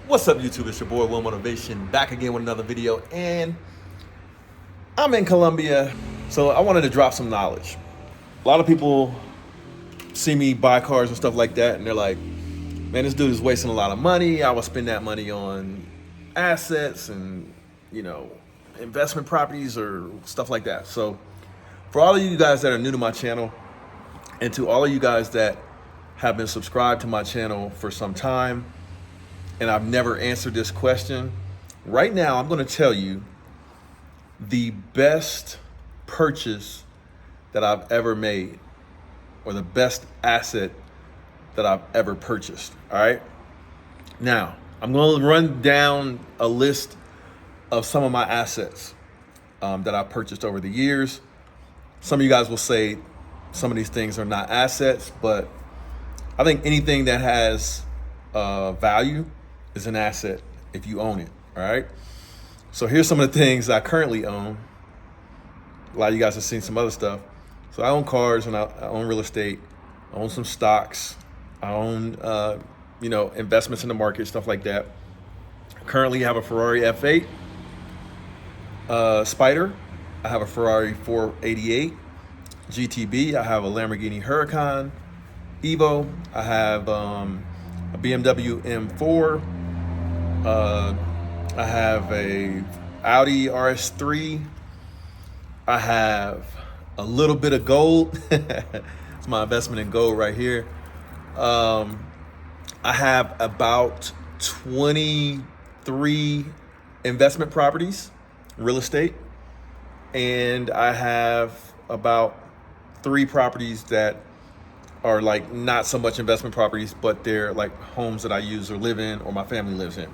What's up, YouTube? It's your boy Will Motivation, back again with another video, and I'm in Colombia, so I wanted to drop some knowledge. A lot of people see me buy cars and stuff like that, and they're like, man, this dude is wasting a lot of money. I would spend that money on assets and, investment properties or stuff like that. So for all of you guys that are new to my channel, and to all of you guys that have been subscribed to my channel for some time, and I've never answered this question, right now I'm going to tell you the best purchase that I've ever made, or the best asset that I've ever purchased. All right. Now I'm going to run down a list of some of my assets that I've purchased over the years. Some of you guys will say some of these things are not assets, but I think anything that has value is an asset if you own it. All right. So here's some of the things I currently own. A lot of you guys have seen some other stuff. So I own cars, and I own real estate. I own some stocks. I own, investments in the market, stuff like that. I currently have a Ferrari F8 Spider. I have a Ferrari 488 GTB. I have a Lamborghini Huracan Evo. I have a BMW M4. I have a Audi RS3. I have a little bit of gold. It's my investment in gold right here. I have about 23 investment properties, real estate, and I have about 3 properties that are like not so much investment properties, but they're like homes that I use or live in, or my family lives in.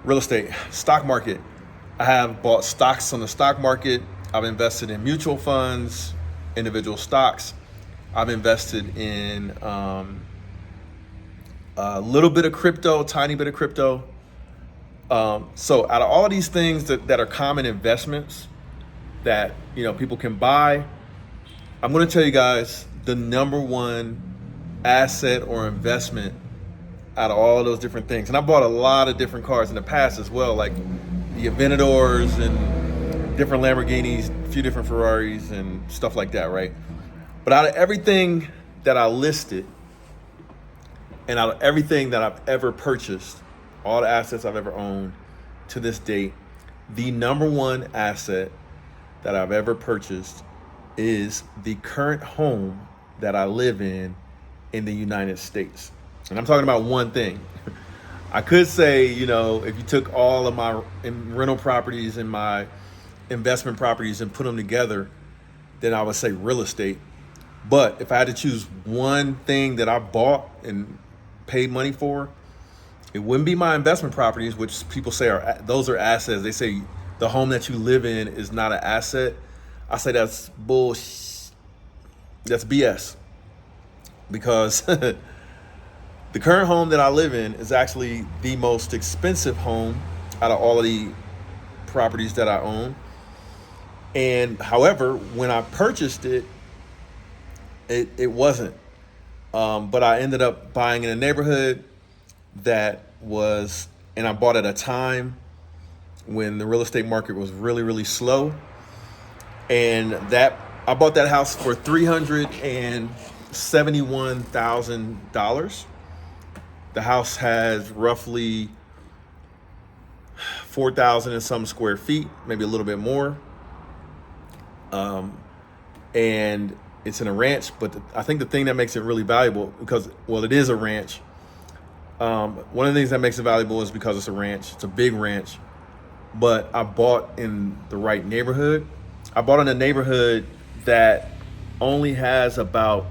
Real estate, stock market. I have bought stocks on the stock market. I've invested in mutual funds, individual stocks. I've invested in a little bit of crypto, tiny bit of crypto. So out of all of these things that are common investments that people can buy, I'm going to tell you guys the number one asset or investment out of all of those different things. And I bought a lot of different cars in the past as well, like the Aventadors and different Lamborghinis, a few different Ferraris and stuff like that, right? But out of everything that I listed, and out of everything that I've ever purchased, all the assets I've ever owned to this date, the number one asset that I've ever purchased is the current home that I live in the United States. And I'm talking about one thing. I could say, if you took all of my rental properties and my investment properties and put them together, then I would say real estate. But if I had to choose one thing that I bought and paid money for, it wouldn't be my investment properties, which people say those are assets. They say the home that you live in is not an asset. I say that's bullshit. That's BS. Because the current home that I live in is actually the most expensive home out of all of the properties that I own. And however, when I purchased it, it wasn't. But I ended up buying in a neighborhood that was, and I bought at a time when the real estate market was really, really slow. And I bought that house for $371,000. The house has roughly 4,000 and some square feet, maybe a little bit more. And it's in a ranch, but I think the thing that makes it really valuable, because, well, it is a ranch. One of the things that makes it valuable is because it's a ranch. It's a big ranch, but I bought in the right neighborhood. I bought in a neighborhood that only has about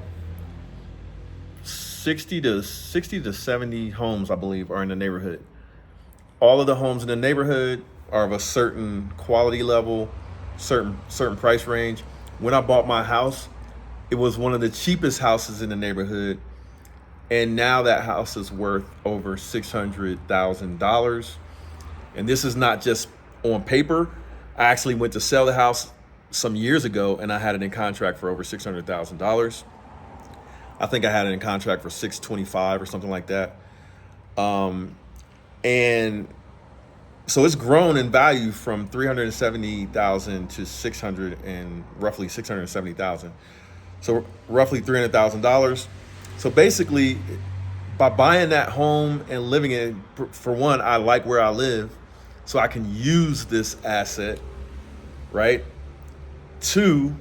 60 to 70 homes, I believe, are in the neighborhood. All of the homes in the neighborhood are of a certain quality level, certain price range. When I bought my house, it was one of the cheapest houses in the neighborhood. And now that house is worth over $600,000. And this is not just on paper. I actually went to sell the house some years ago, and I had it in contract for over $600,000. I think I had it in contract for $625 or something like that. And so it's grown in value from 370,000 to roughly 670,000. So roughly $300,000. So basically, by buying that home and living in it, for one, I like where I live, so I can use this asset, right? Two,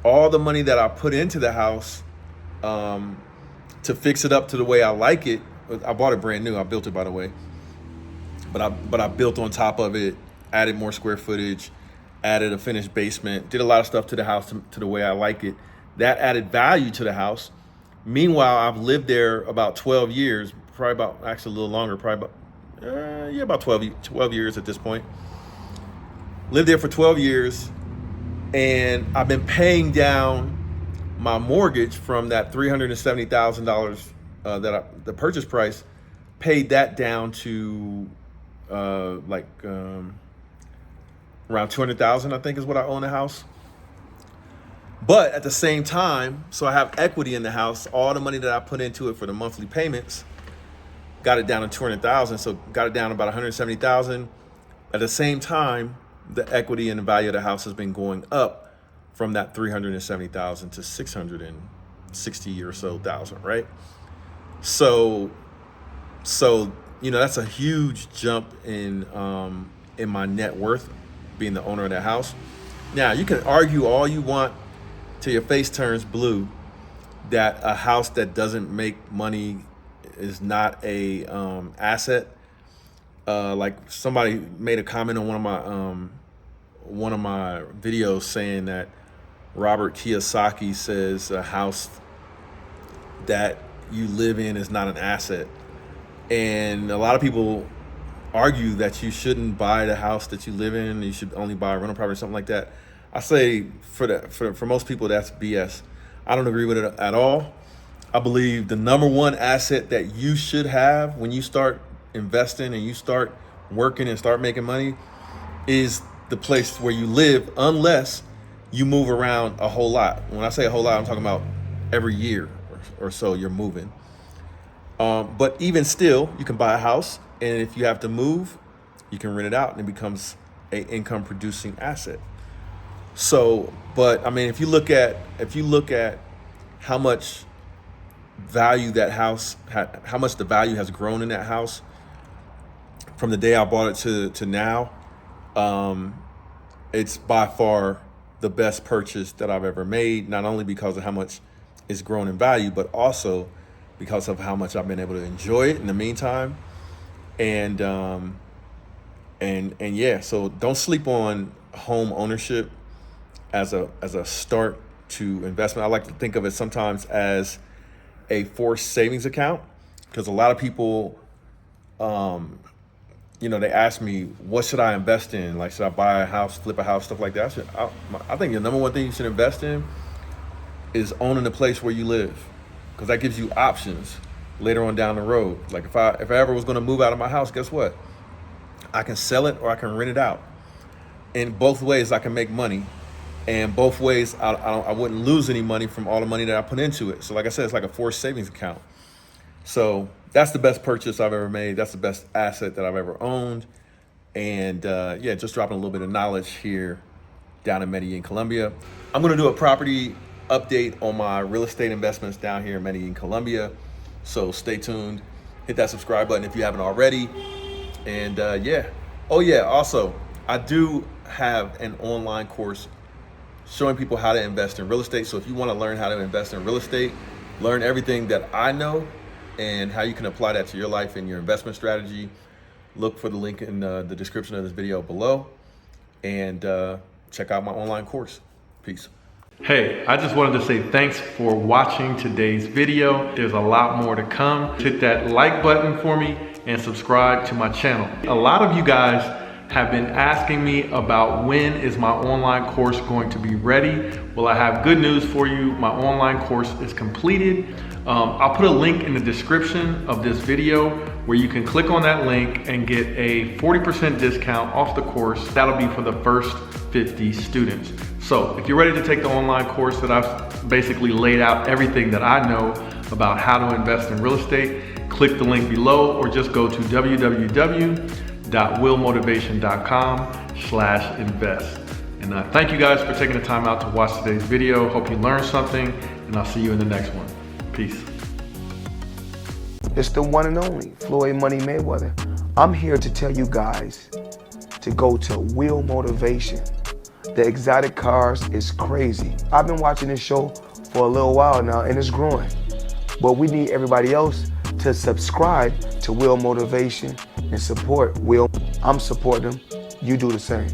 all the money that I put into the house to fix it up to the way I like it. I bought it brand new. I built it, by the way. But I built on top of it, added more square footage, added a finished basement, did a lot of stuff to the house to the way I like it. That added value to the house. Meanwhile, I've lived there about 12 years, actually a little longer, about 12 years at this point. Lived there for 12 years, and I've been paying down my mortgage from that $370,000 the purchase price, paid that down to around $200,000, I think is what I own the house. But at the same time, so I have equity in the house. All the money that I put into it for the monthly payments, got it down to $200,000. So got it down about $170,000. At the same time, the equity and the value of the house has been going up from that $370,000 to $660 or so thousand, right? So that's a huge jump in my net worth, being the owner of that house. Now, you can argue all you want till your face turns blue that a house that doesn't make money is not a asset. Like somebody made a comment on one of my videos saying that Robert Kiyosaki says a house that you live in is not an asset. And a lot of people argue that you shouldn't buy the house that you live in. You should only buy a rental property or something like that. I say for most people, that's BS. I don't agree with it at all. I believe the number one asset that you should have when you start investing and you start working and start making money is the place where you live, unless you move around a whole lot. When I say a whole lot, I'm talking about every year or so you're moving. But even still, you can buy a house, and if you have to move, you can rent it out, and it becomes an income producing asset. So, but I mean, if you look at how much value that house how much the value has grown in that house from the day I bought it to now, it's by far the best purchase that I've ever made. Not only because of how much it's grown in value, but also because of how much I've been able to enjoy it in the meantime. And yeah, so don't sleep on home ownership as a start to investment. I like to think of it sometimes as a forced savings account, because a lot of people, they ask me, what should I invest in? Like, should I buy a house, flip a house, stuff like that? I think the number one thing you should invest in is owning the place where you live, because that gives you options later on down the road. Like if I ever was going to move out of my house, guess what? I can sell it or I can rent it out. In both ways, I can make money. And both ways, I wouldn't lose any money from all the money that I put into it. So like I said, it's like a forced savings account. So that's the best purchase I've ever made. That's the best asset that I've ever owned. And just dropping a little bit of knowledge here down in Medellin, Colombia. I'm going to do a property update on my real estate investments down here in Medellin, Colombia. So stay tuned. Hit that subscribe button if you haven't already. And also, I do have an online course showing people how to invest in real estate. So if you want to learn how to invest in real estate, learn everything that I know and how you can apply that to your life and your investment strategy, look for the link in the description of this video below, and check out my online course. Peace. Hey, I just wanted to say thanks for watching today's video. There's a lot more to come. Hit that like button for me and subscribe to my channel. A lot of you guys have been asking me about when is my online course going to be ready. Well, I have good news for you. My online course is completed. I'll put a link in the description of this video where you can click on that link and get a 40% discount off the course. That'll be for the first 50 students. So if you're ready to take the online course that I've basically laid out everything that I know about how to invest in real estate, click the link below or just go to www.willmotivation.com/invest. And thank you guys for taking the time out to watch today's video. Hope you learned something, and I'll see you in the next one. Peace. It's the one and only Floyd Money Mayweather. I'm here to tell you guys to go to Will Motivation. The exotic cars is crazy. I've been watching this show for a little while now and it's growing. But we need everybody else to subscribe to Will Motivation and support Will. I'm supporting them. You do the same.